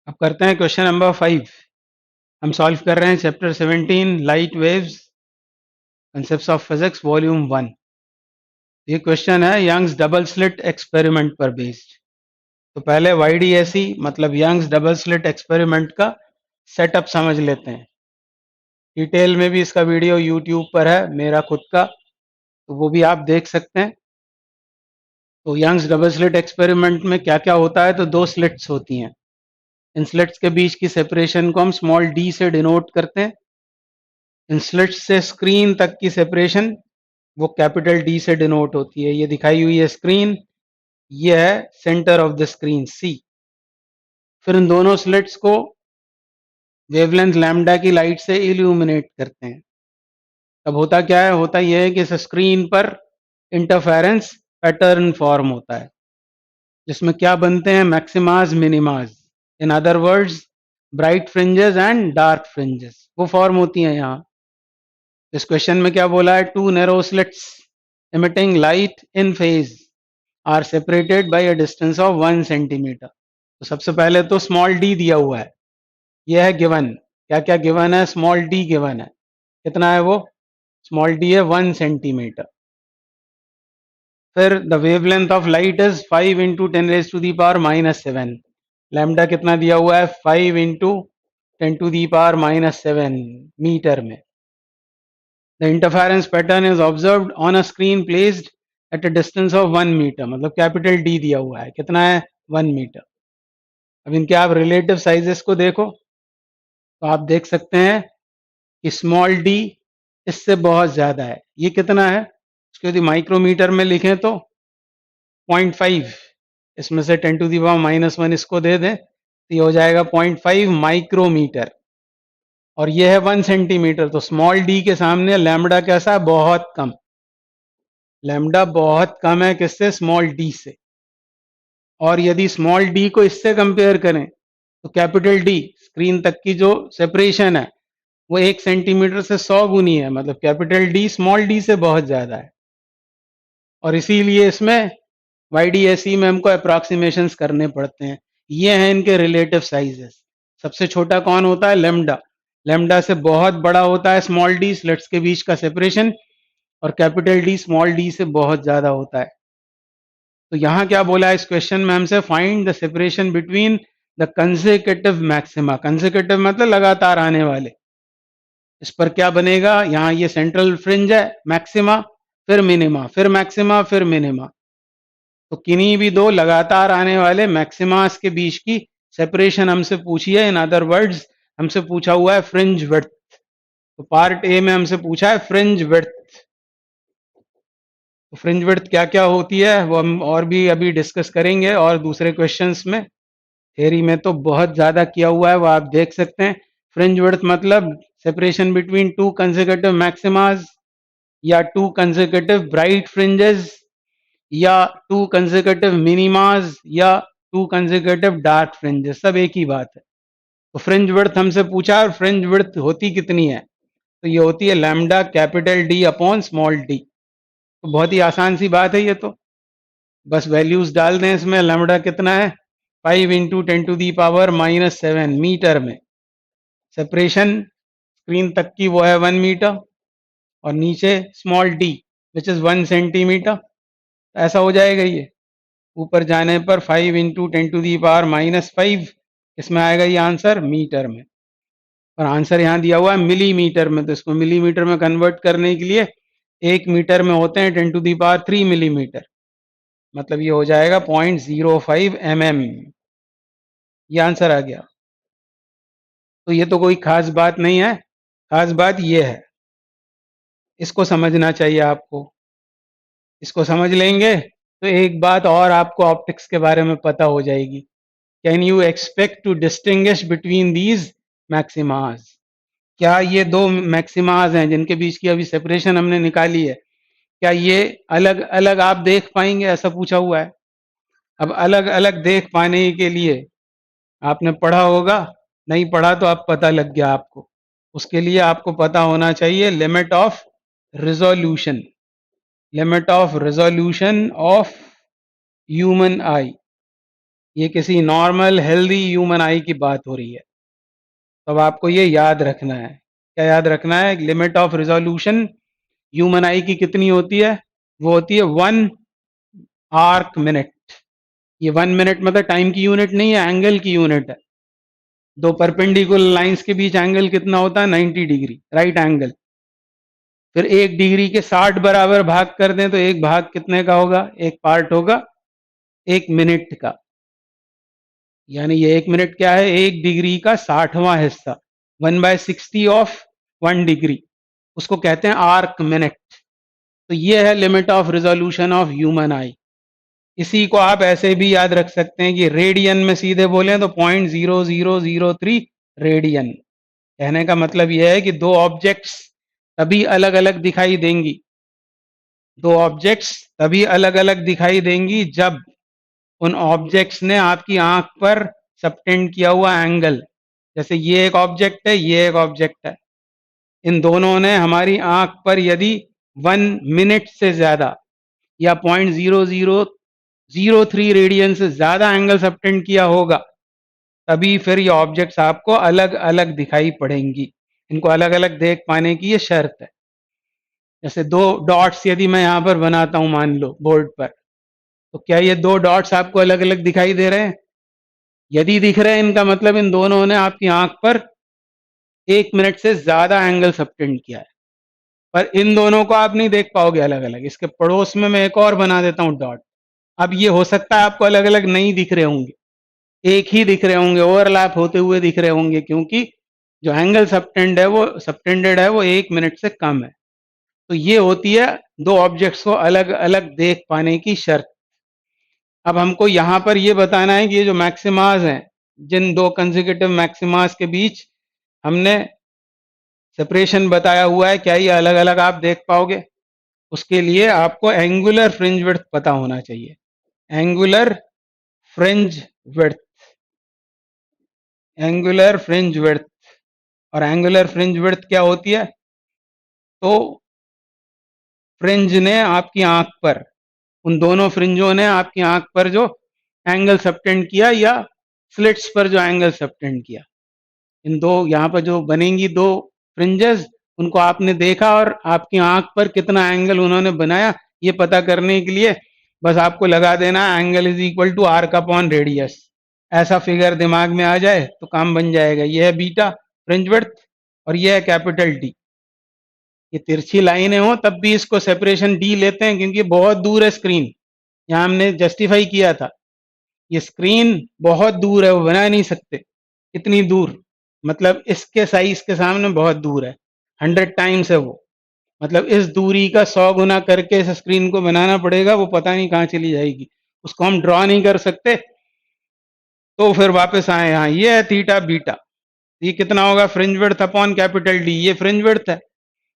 अब करते हैं क्वेश्चन नंबर 5। हम सॉल्व कर रहे हैं chapter 17 light waves concepts of physics volume 1। ये क्वेश्चन है यंग्स डबल स्लिट एक्सपेरिमेंट पर बेस्ड। तो पहले YDSE मतलब यंग्स डबल स्लिट एक्सपेरिमेंट का सेटअप समझ लेते हैं। डिटेल में भी इसका वीडियो यूट्यूब पर है मेरा खुद का, तो वो भी आप देख सकते हैं। तो यंग्स डबल स्लिट एक्सपेरिमेंट में क्या क्या होता है, तो दो स्लिट्स होती हैं। इन स्लिट्स के बीच की सेपरेशन को हम स्मॉल d से डिनोट करते हैं। इन स्लिट्स से स्क्रीन तक की सेपरेशन वो कैपिटल D से डिनोट होती है। ये दिखाई हुई है स्क्रीन, ये है centre of the screen C। फिर इन दोनों स्लिट्स को वेवलेंथ लैम्डा की लाइट से इल्यूमिनेट करते हैं। अब होता क्या है, होता यह है कि इस स्क्रीन पर इंटरफेरेंस पैटर्न फॉर्म होता है, जिसमें क्या बनते हैं, maximas minimas, in other words bright fringes and dark fringes, वो फॉर्म होती हैं यहाँ। इस क्वेश्चन में क्या बोला है, two narrow slits emitting light in phase are separated by a distance of 1 centimetre. तो सबसे पहले तो स्मॉल d दिया हुआ है, यह है गिवन। क्या क्या गिवन है, स्मॉल d गिवन है। कितना है वो, स्मॉल d है 1 सेंटीमीटर। फिर the wavelength of light is 5 into 10⁻⁻⁷। Lambda कितना दिया हुआ है, 5 इंटू 10⁻⁻⁷ मीटर में। The interference pattern is observed on a screen placed at a distance of 1 metre, मतलब कैपिटल D दिया हुआ है, कितना है 1 मीटर। अब इनके आप रिलेटिव साइजेस को देखो, तो आप देख सकते हैं कि स्मॉल d इससे बहुत ज्यादा है। ये कितना है, इसको यदि माइक्रोमीटर में लिखें तो 0.5, इसमें से 10⁻⁻1 इसको दे दें तो ये हो जाएगा 0.5 माइक्रोमीटर, और ये है 1 सेंटीमीटर। तो स्मॉल d के सामने लैम्डा कैसा है, बहुत कम। लैम्डा बहुत कम है किससे, स्मॉल d से। और यदि स्मॉल d को इससे कंपेयर करें तो कैपिटल D स्क्रीन तक की जो सेपरेशन है वो 1 सेंटीमीटर से 100 गुनी है, मतलब कैपिटल D स्मॉल d से बहुत ज्यादा है। और इसीलिए इसमें YDSE में हमको अप्रॉक्सीमेशंस करने पड़ते हैं। ये हैं इनके रिलेटिव साइजेस। सबसे छोटा कौन होता है, लैम्डा। लैम्डा से बहुत बड़ा होता है स्मॉल d, स्लिट्स के बीच का सेपरेशन, और कैपिटल D स्मॉल d से बहुत ज्यादा होता है। तो यहां क्या बोला है इस क्वेश्चन में हमसे, find the separation between the consecutive maxima. Consecutive मतलब लगातार आने वाले। इस पर क्या बनेगा, यहाँ ये सेंट्रल फ्रिंज है, मैक्सिमा, फिर मिनिमा, फिर मैक्सिमा, फिर मिनिमा। तो किन्हीं भी दो लगातार आने वाले मैक्सिमास के बीच की सेपरेशन हमसे पूछी है। इन अदर वर्ड्स हमसे पूछा हुआ है फ्रिंज विड्थ। तो पार्ट ए में हमसे पूछा है फ्रिंज विड्थ। तो फ्रिंज विड्थ क्या क्या होती है वो हम और भी अभी डिस्कस करेंगे और दूसरे क्वेश्चंस में। थ्योरी में तो बहुत ज्यादा किया हुआ है, वो आप देख सकते हैं। फ्रिंज विड्थ मतलब separation between two consecutive maxima, या टू कंसेक्यूटिव ब्राइट फ्रिंजेस, या टू कंसेक्यूटिव मिनिमास, या टू कंसेक्यूटिव डार्क फ्रिंजेस, सब एक ही बात है। तो फ्रिंज विड्थ हमसे पूछा और फ्रिंज विड्थ होती कितनी है, तो ये होती है lambda capital D upon small d। तो बहुत ही आसान सी बात है ये तो, बस वैल्यूज डाल दें इसमें। लैम्डा कितना है, 5 इंटू 10⁻⁻⁷ मीटर में। सेपरेशन स्क्रीन तक की वो है 1 मीटर, और नीचे small d which is 1 centimetre. ऐसा हो जाएगा ये, ऊपर जाने पर 5 इंटू 10⁻⁻5, इसमें आएगा ये आंसर मीटर में। और आंसर यहाँ दिया हुआ है मिलीमीटर में, तो इसको मिलीमीटर में कन्वर्ट करने के लिए 1 मीटर में होते हैं 10⁻³ मिलीमीटर, मतलब ये हो जाएगा 0.05 mm। ये आंसर आ गया। तो ये तो कोई खास बात नहीं है, खास बात ये है, इसको समझना चाहिए आपको। इसको समझ लेंगे तो एक बात और आपको ऑप्टिक्स के बारे में पता हो जाएगी। Can you expect to distinguish between these maximas. क्या ये दो मैक्सिमास हैं जिनके बीच की अभी सेपरेशन हमने निकाली है, क्या ये अलग अलग आप देख पाएंगे, ऐसा पूछा हुआ है। अब अलग अलग देख पाने के लिए आपने पढ़ा होगा, नहीं पढ़ा तो अब पता लग गया आपको। उसके लिए आपको पता होना चाहिए limit of resolution, limit of resolution of human आई। ये किसी नॉर्मल हेल्दी ह्यूमन आई की बात हो रही है। तो अब आपको ये याद रखना है। क्या याद रखना है? लिमिट ऑफ रिजोल्यूशन ह्यूमन आई की कितनी होती है? वो होती है 1 आर्क मिनट। ये 1 मिनट मतलब टाइम की यूनिट नहीं है, एंगल की यूनिट है। दो परपेंडिकुलर लाइंस के बीच एंगल कितना होता है? 90 डिग्री, राइट एंगल। फिर 1 डिग्री के 60 बराबर भाग कर दें तो एक भाग कितने का होगा? एक पार्ट होगा 1 मिनट का। यानी ये 1 मिनट क्या है? 1 डिग्री का 60वां हिस्सा, 1/60 ऑफ 1 डिग्री, उसको कहते हैं आर्क मिनट। तो ये है limit of resolution of human आई। इसी को आप ऐसे भी याद रख सकते हैं कि रेडियन में सीधे बोलें तो 0.0003 रेडियन। कहने का मतलब यह है कि दो ऑब्जेक्ट्स तभी अलग अलग दिखाई देंगी, दो ऑब्जेक्ट्स तभी अलग अलग दिखाई देंगी जब उन ऑब्जेक्ट्स ने आपकी आंख पर सबटेंड किया हुआ एंगल, जैसे ये एक ऑब्जेक्ट है, ये एक ऑब्जेक्ट है, इन दोनों ने हमारी आंख पर यदि 1 मिनट से ज्यादा या 0.0003 रेडियन से ज्यादा एंगल सबटेंड किया होगा, तभी फिर ये ऑब्जेक्ट्स आपको अलग अलग दिखाई पड़ेंगी। इनको अलग अलग देख पाने की ये शर्त है। जैसे दो डॉट्स यदि मैं यहां पर बनाता हूं मान लो बोर्ड पर, तो क्या ये दो डॉट्स आपको अलग अलग दिखाई दे रहे हैं? यदि दिख रहे हैं, इनका मतलब इन दोनों ने आपकी आंख पर 1 मिनट से ज्यादा एंगल सबटेंड किया है। पर इन दोनों को आप नहीं देख पाओगे अलग अलग। इसके पड़ोस में मैं एक और बना देता हूं डॉट। अब ये हो सकता है आपको अलग अलग नहीं दिख रहे होंगे, एक ही दिख रहे होंगे, ओवरलैप होते हुए दिख रहे होंगे, क्योंकि जो एंगल सबटेंडेड है वो 1 मिनट से कम है। तो ये होती है दो ऑब्जेक्ट्स को अलग अलग देख पाने की शर्त। अब हमको यहां पर ये बताना है कि ये जो मैक्सिमाज हैं, जिन दो कंसेक्यूटिव मैक्सिमाज के बीच हमने सेपरेशन बताया हुआ है, क्या ये अलग अलग आप देख पाओगे? उसके लिए आपको एंगुलर फ्रिंज विड्थ पता होना चाहिए। Angular fringe width, angular fringe width. और एंगुलर फ्रिंज विड्थ क्या होती है? तो फ्रिंज ने आपकी आंख पर, उन दोनों फ्रिंजों ने आपकी आंख पर जो एंगल सबटेंड किया या स्लिट्स पर जो एंगल सबटेंड किया, इन दो यहाँ पर जो बनेंगी दो फ्रिंजेस, उनको आपने देखा और आपकी आंख पर कितना एंगल उन्होंने बनाया, ये पता करने के लिए बस आपको लगा देना angle is equal to arc upon radius. ऐसा फिगर दिमाग में आ जाए तो काम बन जाएगा। यह है बीटा फ्रिंज विड्थ और यह है कैपिटल डी। ये तिरछी लाइनें हो तब भी इसको सेपरेशन डी लेते हैं, क्योंकि बहुत दूर है स्क्रीन। यहाँ हमने जस्टिफाई किया था, ये स्क्रीन बहुत दूर है, वो बना नहीं सकते। इतनी दूर मतलब इसके साइज के सामने बहुत दूर है, 100 टाइम्स है वो। मतलब इस दूरी का 100 गुना करके इस स्क्रीन को बनाना पड़ेगा, वो पता नहीं कहाँ चली जाएगी, उसको हम ड्रॉ नहीं कर सकते। तो फिर वापस आए यहाँ, ये है थीटा बीटा। ये कितना होगा? Fringe width upon capital D. ये फ्रिंज विड्थ है,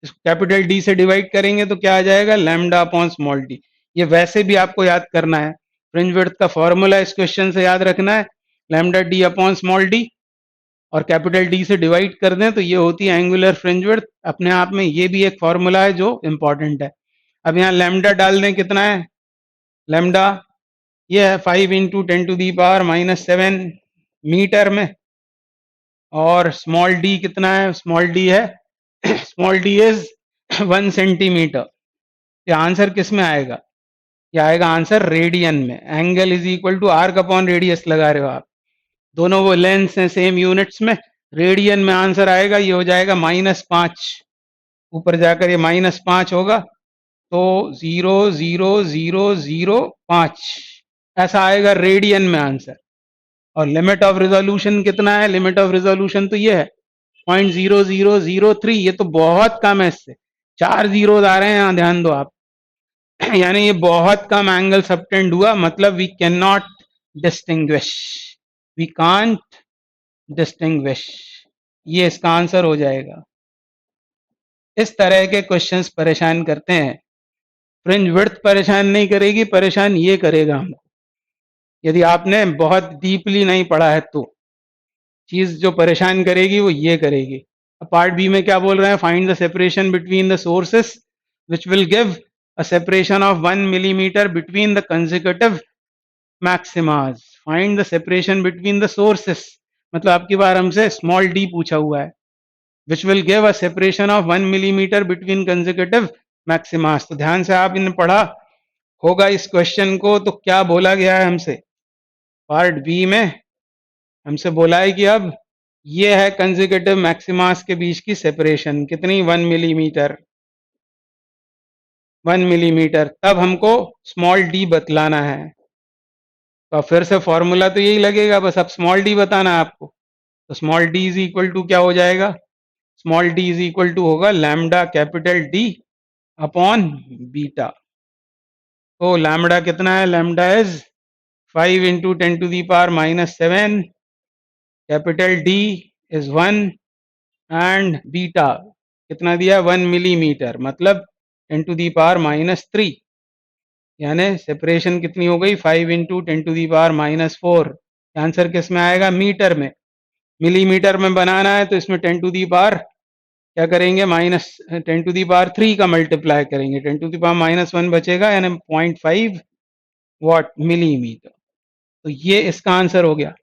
इसको कैपिटल डी से डिवाइड करेंगे तो क्या आ जाएगा? Lambda upon small D. ये वैसे भी आपको याद करना है, फ्रिंज विड्थ का फॉर्मूला इस क्वेश्चन से याद रखना है, lambda D upon small D, और कैपिटल डी से डिवाइड कर दें तो ये होती है एंगुलर फ्रिंज विड्थ। अपने आप में ये भी एक फॉर्मूला है जो इंपॉर्टेंट है। अब यहाँ लैम्डा डाल दें, कितना है लैम्डा? ये है 5 × 10⁻⁻⁷ मीटर में। और स्मॉल डी कितना है? स्मॉल डी है स्मॉल डी इज 1 सेंटीमीटर। ये आंसर किस में आएगा? ये आएगा आंसर रेडियन में। Angle is equal to arc upon radius लगा रहे हो आप, दोनों वो लेंस हैं सेम यूनिट्स में। रेडियन में आंसर आएगा, ये हो जाएगा -5। ऊपर जाकर ये -5 होगा, तो 0.0005 ऐसा आएगा रेडियन में आंसर। और लिमिट ऑफ रिजोल्यूशन कितना है? लिमिट ऑफ रिजोल्यूशन तो ये है 0.0003। ये तो बहुत कम है, इससे 4 जीरोज आ रहे हैं यहाँ, ध्यान दो आप। यानी ये बहुत कम एंगल सबटेंड हुआ, मतलब we can not distinguish, we can't distinguish. ये इसका आंसर हो जाएगा। इस तरह के क्वेश्चंस परेशान करते हैं। फ्रिंज विड्थ परेशान नहीं करेगी, परेशान ये करेगा हमको, यदि आपने बहुत डीपली नहीं पढ़ा है तो। चीज जो परेशान करेगी वो ये करेगी। अब पार्ट बी में क्या बोल रहे हैं? Find the separation between the sources which will give a separation of 1 millimeter between the consecutive maximas. Find the separation between the sources, मतलब आपकी बार हमसे स्मॉल डी पूछा हुआ है, which will give a separation of 1 millimeter between consecutive maximas. तो ध्यान से आप इन्हें पढ़ा होगा इस क्वेश्चन को। तो क्या बोला गया है हमसे, पार्ट बी में हमसे बोला है कि अब ये है कंसेक्यूटिव मैक्सिमास के बीच की सेपरेशन, कितनी, 1 मिलीमीटर, 1 मिलीमीटर। तब हमको स्मॉल डी बतलाना है। तो फिर से फॉर्मूला तो यही लगेगा, बस अब स्मॉल डी बताना है आपको। तो small D is equal to क्या हो जाएगा, small D is equal to होगा lambda capital D upon beta. तो लैम्डा कितना है, lambda is 5 into 10⁻⁻⁷, capital D is 1 and beta कितना दिया, 1 मिलीमीटर, मतलब 10⁻⁻3, यानी सेपरेशन कितनी हो गई, 5 इंटू 10⁻⁻4। आंसर किस में आएगा, मीटर में। मिलीमीटर में बनाना है तो इसमें 10 टू दी पावर क्या करेंगे, -10⁻³ का मल्टीप्लाई करेंगे, 10⁻⁻1 बचेगा, यानी 0.5 वॉट मिलीमीटर। तो ये इसका आंसर हो गया।